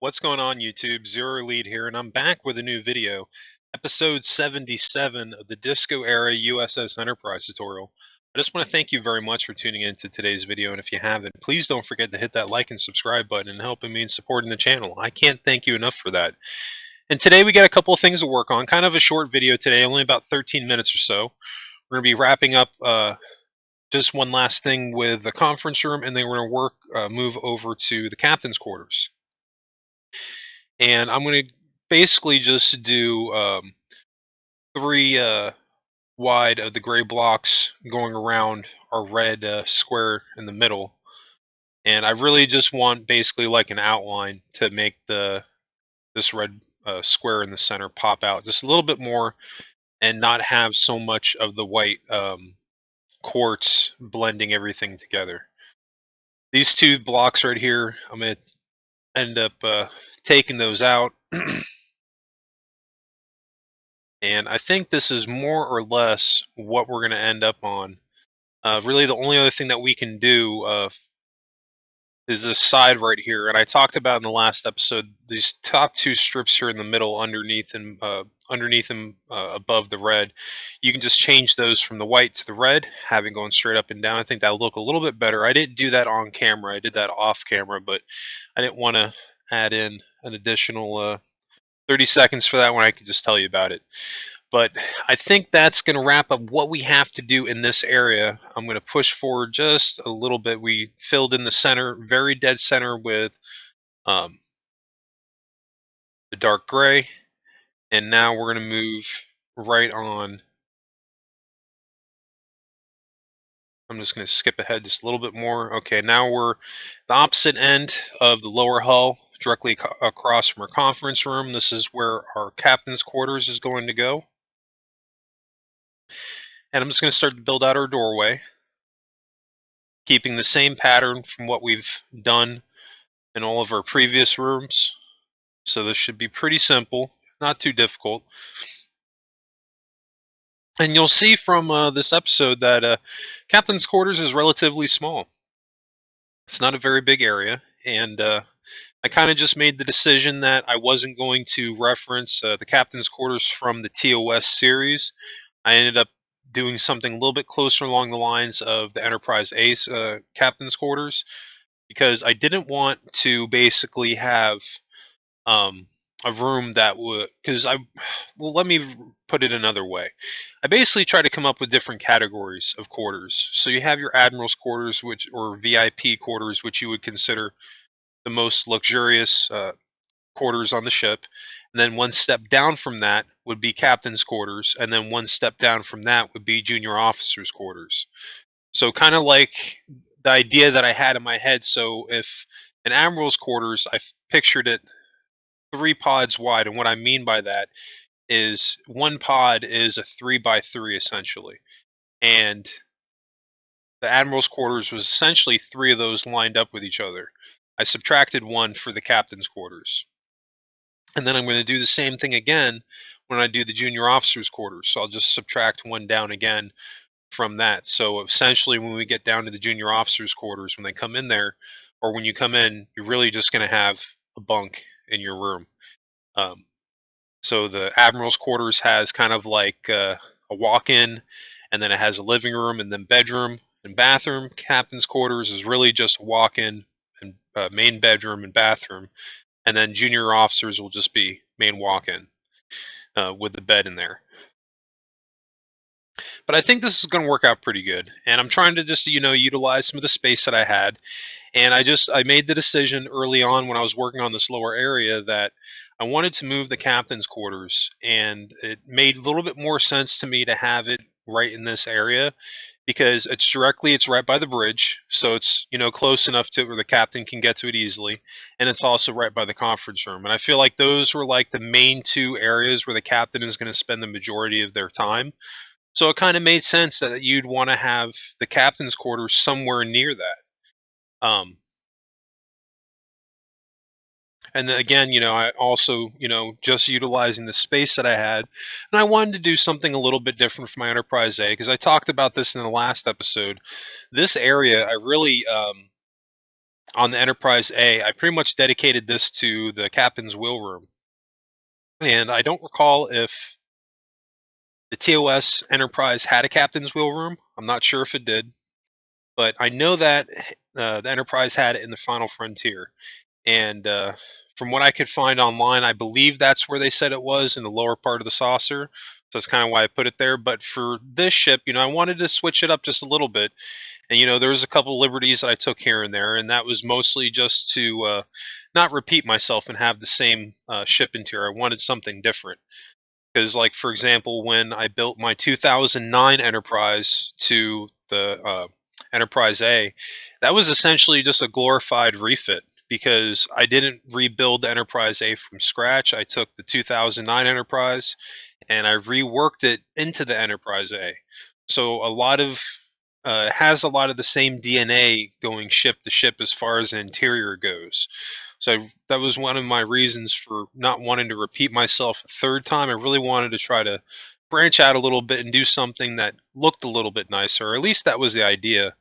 What's going on, YouTube? Zero Lead here, and I'm back with a new video, episode 77 of the Disco Era u.s.s Enterprise tutorial. I just want to thank you very much for tuning in to today's video, and if you haven't, please don't forget to hit that like and subscribe button and helping me in supporting the channel. I can't thank you enough for that. And today we got a couple of things to work on, kind of a short video today, only about 13 minutes or so. We're going to be wrapping up just one last thing with the conference room, and then we're going to move over to the captain's quarters. And I'm going to basically just do 3 wide of the gray blocks going around our red square in the middle. And I really just want basically like an outline to make this red square in the center pop out just a little bit more and not have so much of the white quartz blending everything together. These 2 blocks right here, I'm going to end up taking those out. And I think this is more or less what we're going to end up on. Really, the only other thing that we can do is this side right here. And I talked about in the last episode, these top 2 strips here in the middle underneath and above the red. You can just change those from the white to the red, having going straight up and down. I think that'll look a little bit better. I didn't do that on camera. I did that off camera, but I didn't want to add in an additional 30 seconds for that when I could just tell you about it. But I think that's going to wrap up what we have to do in this area. I'm going to push forward just a little bit. We filled in the center, very dead center with the dark gray. And now we're going to move right on. I'm just going to skip ahead just a little bit more. Okay, now we're the opposite end of the lower hull, directly across from our conference room. This is where our captain's quarters is going to go. And I'm just going to start to build out our doorway, keeping the same pattern from what we've done in all of our previous rooms. So this should be pretty simple, not too difficult. And you'll see from this episode that Captain's Quarters is relatively small. It's not a very big area, and I kind of just made the decision that I wasn't going to reference the Captain's Quarters from the TOS series. I ended up doing something a little bit closer along the lines of the Enterprise Ace Captain's Quarters, because I didn't want to basically have a room that would, well, let me put it another way. I basically try to come up with different categories of quarters. So you have your Admiral's quarters, or VIP quarters, which you would consider the most luxurious quarters on the ship. And then one step down from that would be captain's quarters, and then one step down from that would be junior officer's quarters. So kind of like the idea that I had in my head. So if an admiral's quarters, I pictured it 3 pods wide, and what I mean by that is one pod is a 3x3 essentially, and the admiral's quarters was essentially 3 of those lined up with each other. I subtracted 1 for the captain's quarters. And then I'm going to do the same thing again when I do the junior officer's quarters. So I'll just subtract 1 down again from that. So essentially when we get down to the junior officer's quarters, when they come in there, or when you come in, you're really just going to have a bunk in your room. So the admiral's quarters has kind of like a walk-in, and then it has a living room and then bedroom and bathroom. Captain's quarters is really just a walk-in and main bedroom and bathroom. And then junior officers will just be main walk-in with the bed in there. But I think this is going to work out pretty good. And I'm trying to just, utilize some of the space that I had. And I made the decision early on when I was working on this lower area that I wanted to move the captain's quarters. And it made a little bit more sense to me to have it right in this area, because it's right by the bridge, so it's close enough to where the captain can get to it easily, and it's also right by the conference room. And I feel like those were like the main 2 areas where the captain is going to spend the majority of their time. So it kind of made sense that you'd want to have the captain's quarters somewhere near that. And then again, I also, just utilizing the space that I had, and I wanted to do something a little bit different for my Enterprise A, because I talked about this in the last episode. This area, I really on the Enterprise A, I pretty much dedicated this to the captain's wheel room. And I don't recall if the TOS Enterprise had a captain's wheel room. I'm not sure if it did, but I know that the Enterprise had it in the Final Frontier. And from what I could find online, I believe that's where they said it was in the lower part of the saucer. So that's kind of why I put it there. But for this ship, I wanted to switch it up just a little bit. And there was a couple liberties that I took here and there, and that was mostly just to not repeat myself and have the same ship interior. I wanted something different. Because, like, for example, when I built my 2009 Enterprise to the Enterprise A, that was essentially just a glorified refit because I didn't rebuild the Enterprise A from scratch. I took the 2009 Enterprise and I reworked it into the Enterprise A. So it has a lot of the same DNA going ship to ship as far as the interior goes. So that was one of my reasons for not wanting to repeat myself a third time. I really wanted to try to branch out a little bit and do something that looked a little bit nicer, or at least that was the idea.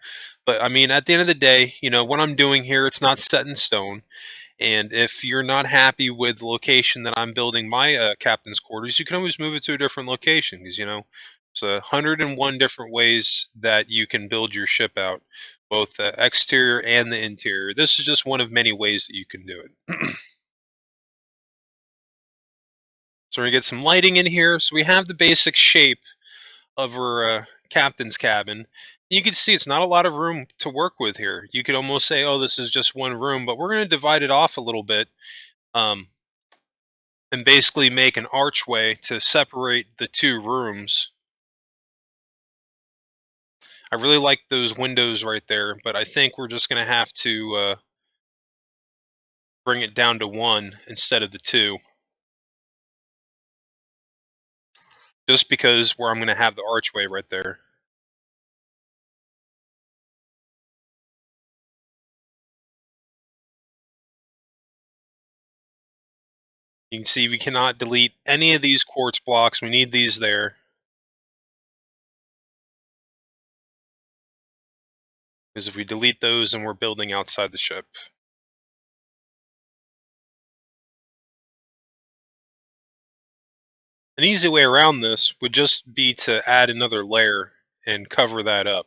But I mean, at the end of the day, what I'm doing here, it's not set in stone. And if you're not happy with the location that I'm building my captain's quarters, you can always move it to a different location because, it's 101 different ways that you can build your ship out, both the exterior and the interior. This is just one of many ways that you can do it. So we're going to get some lighting in here. So we have the basic shape of our captain's cabin. You can see it's not a lot of room to work with here. You could almost say, oh, this is just one room, but we're going to divide it off a little bit. And basically make an archway to separate the two rooms. I really like those windows right there, but I think we're just going to have to bring it down to one instead of the two. Just because where I'm going to have the archway right there. You can see we cannot delete any of these quartz blocks. We need these there. Because if we delete those, then we're building outside the ship. An easy way around this would just be to add another layer and cover that up,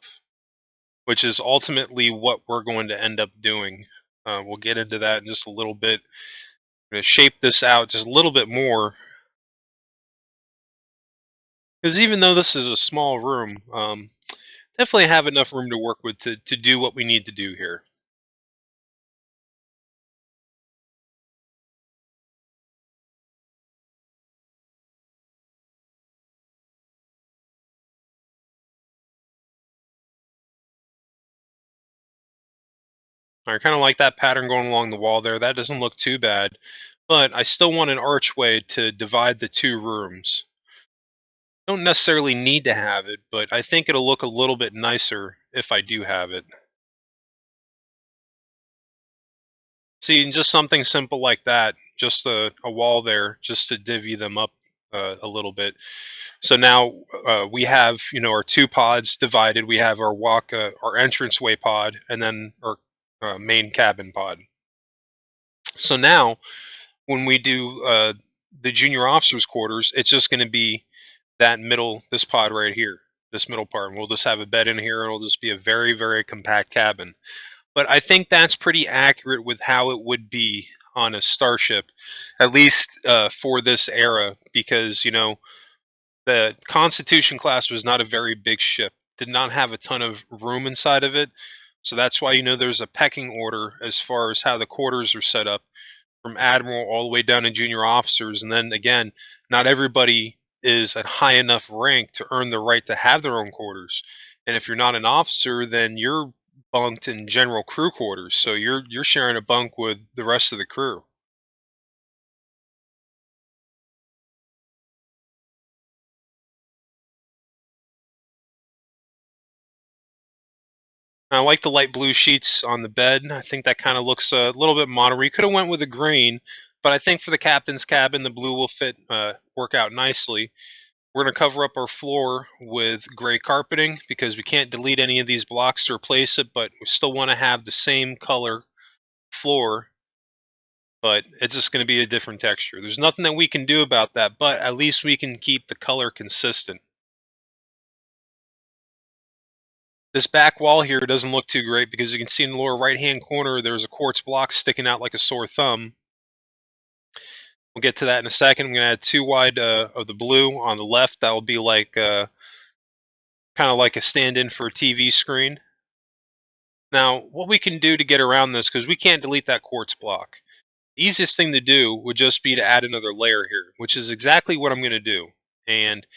which is ultimately what we're going to end up doing. We'll get into that in just a little bit. I'm going to shape this out just a little bit more. Because even though this is a small room, definitely have enough room to work with to do what we need to do here. I kind of like that pattern going along the wall there. That doesn't look too bad. But I still want an archway to divide the two rooms. Don't necessarily need to have it, but I think it'll look a little bit nicer if I do have it. See, and just something simple like that, just a wall there, just to divvy them up a little bit. So now we have, our two pods divided. We have our entranceway pod, and then our main cabin pod. So now, when we do the junior officers' quarters, it's just going to be this pod right here, this middle part. And we'll just have a bed in here, and it'll just be a very, very compact cabin. But I think that's pretty accurate with how it would be on a starship, at least for this era, because the Constitution class was not a very big ship, did not have a ton of room inside of it. So that's why there's a pecking order as far as how the quarters are set up, from admiral all the way down to junior officers. And then again, not everybody is at high enough rank to earn the right to have their own quarters. And if you're not an officer, then you're bunked in general crew quarters. So you're sharing a bunk with the rest of the crew. I like the light blue sheets on the bed. I think that kind of looks a little bit modern. We could have went with a green, but I think for the captain's cabin, the blue will work out nicely. We're going to cover up our floor with gray carpeting because we can't delete any of these blocks to replace it, but we still want to have the same color floor, but it's just going to be a different texture. There's nothing that we can do about that, but at least we can keep the color consistent. This back wall here doesn't look too great because you can see in the lower right hand corner there's a quartz block sticking out like a sore thumb. We'll get to that in a second. I'm going to add 2 wide of the blue on the left. That will be like kind of like a stand-in for a TV screen. Now, what we can do to get around this, because we can't delete that quartz block, the easiest thing to do would just be to add another layer here, which is exactly what I'm going to do. And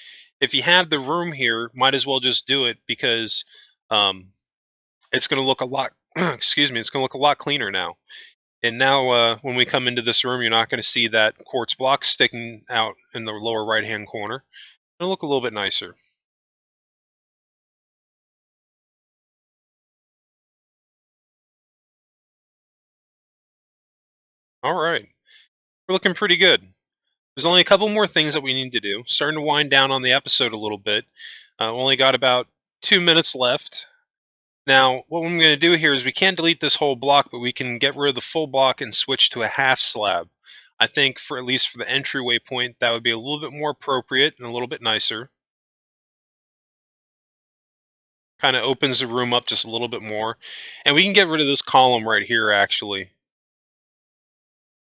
if you have the room here, might as well just do it because um, it's going to look a lot, excuse me, it's going to look a lot cleaner now. And now when we come into this room, you're not going to see that quartz block sticking out in the lower right-hand corner. It'll look a little bit nicer. All right, we're looking pretty good. There's only a couple more things that we need to do. Starting to wind down on the episode a little bit. Only got about 2 minutes left. Now, what I'm going to do here is we can't delete this whole block, but we can get rid of the full block and switch to a half slab. I think for at least for the entryway point, that would be a little bit more appropriate and a little bit nicer. Kind of opens the room up just a little bit more. And we can get rid of this column right here, actually.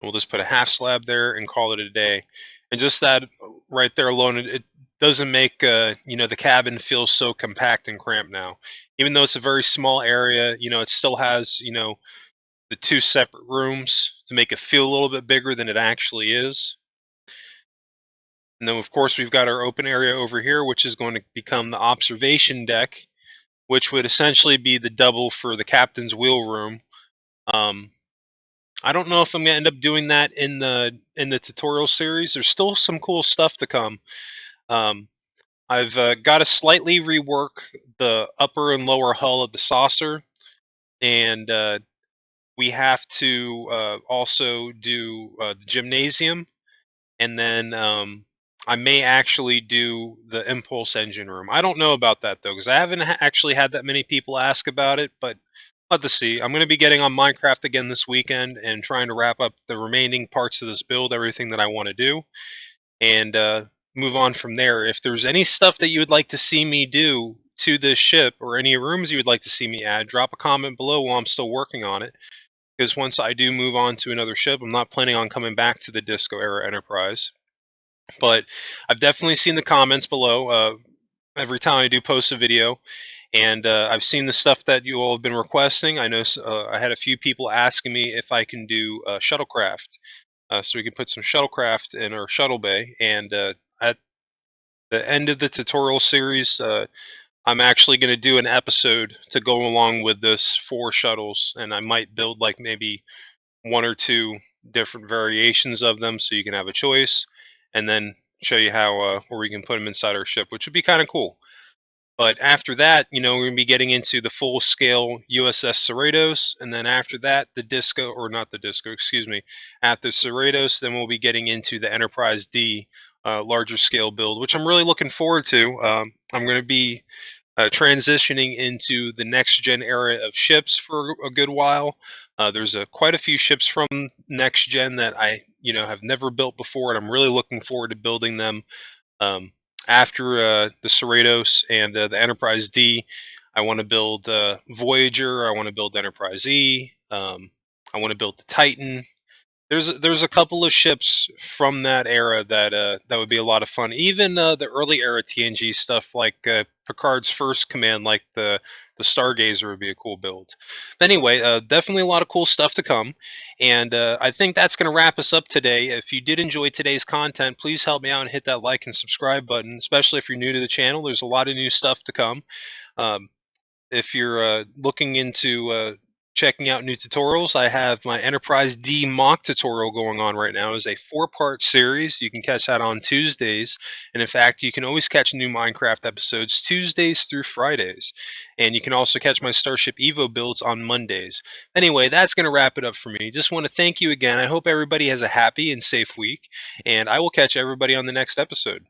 We'll just put a half slab there and call it a day. And just that right there alone, it doesn't make the cabin feel so compact and cramped now. Even though it's a very small area, it still has the 2 separate rooms to make it feel a little bit bigger than it actually is. And then of course we've got our open area over here, which is going to become the observation deck, which would essentially be the double for the captain's wheel room. I don't know if I'm gonna end up doing that in the tutorial series. There's still some cool stuff to come. Um, I've got to slightly rework the upper and lower hull of the saucer, and we have to also do the gymnasium, and then I may actually do the impulse engine room. I don't know about that though, because I haven't actually had that many people ask about it, but let's see. I'm going to be getting on Minecraft again this weekend and trying to wrap up the remaining parts of this build, everything that I want to do, and move on from there. If there's any stuff that you would like to see me do to this ship or any rooms you would like to see me add, drop a comment below while I'm still working on it. Because once I do move on to another ship, I'm not planning on coming back to the Disco Era Enterprise. But I've definitely seen the comments below every time I do post a video. And I've seen the stuff that you all have been requesting. I know I had a few people asking me if I can do shuttlecraft. So we can put some shuttlecraft in our shuttle bay. And at the end of the tutorial series, I'm actually going to do an episode to go along with this for shuttles. And I might build like maybe 1 or 2 different variations of them so you can have a choice. And then show you how where we can put them inside our ship, which would be kind of cool. But after that, we're going to be getting into the full-scale u.s.s. Cerritos, and then after that, the Disco, or not the Disco, excuse me, after Cerritos, then we'll be getting into the Enterprise D larger scale build, which I'm really looking forward to. I'm going to be transitioning into the next-gen era of ships for a good while. There's quite a few ships from next-gen that I, have never built before, and I'm really looking forward to building them. After the Cerritos and the Enterprise D, I want to build Voyager. I want to build Enterprise E. I want to build the Titan. There's a couple of ships from that era that would be a lot of fun. Even the early era TNG stuff, like Picard's first command, like the Stargazer, would be a cool build. But anyway, definitely a lot of cool stuff to come, and I think that's going to wrap us up today. If you did enjoy today's content, please help me out and hit that like and subscribe button. Especially if you're new to the channel, there's a lot of new stuff to come. Um, if you're looking into checking out new tutorials, I have my Enterprise D mock tutorial going on right now. It's a 4-part series. You can catch that on Tuesdays. And in fact, you can always catch new Minecraft episodes Tuesdays through Fridays. And you can also catch my Starship Evo builds on Mondays. Anyway, that's going to wrap it up for me. Just want to thank you again. I hope everybody has a happy and safe week. And I will catch everybody on the next episode.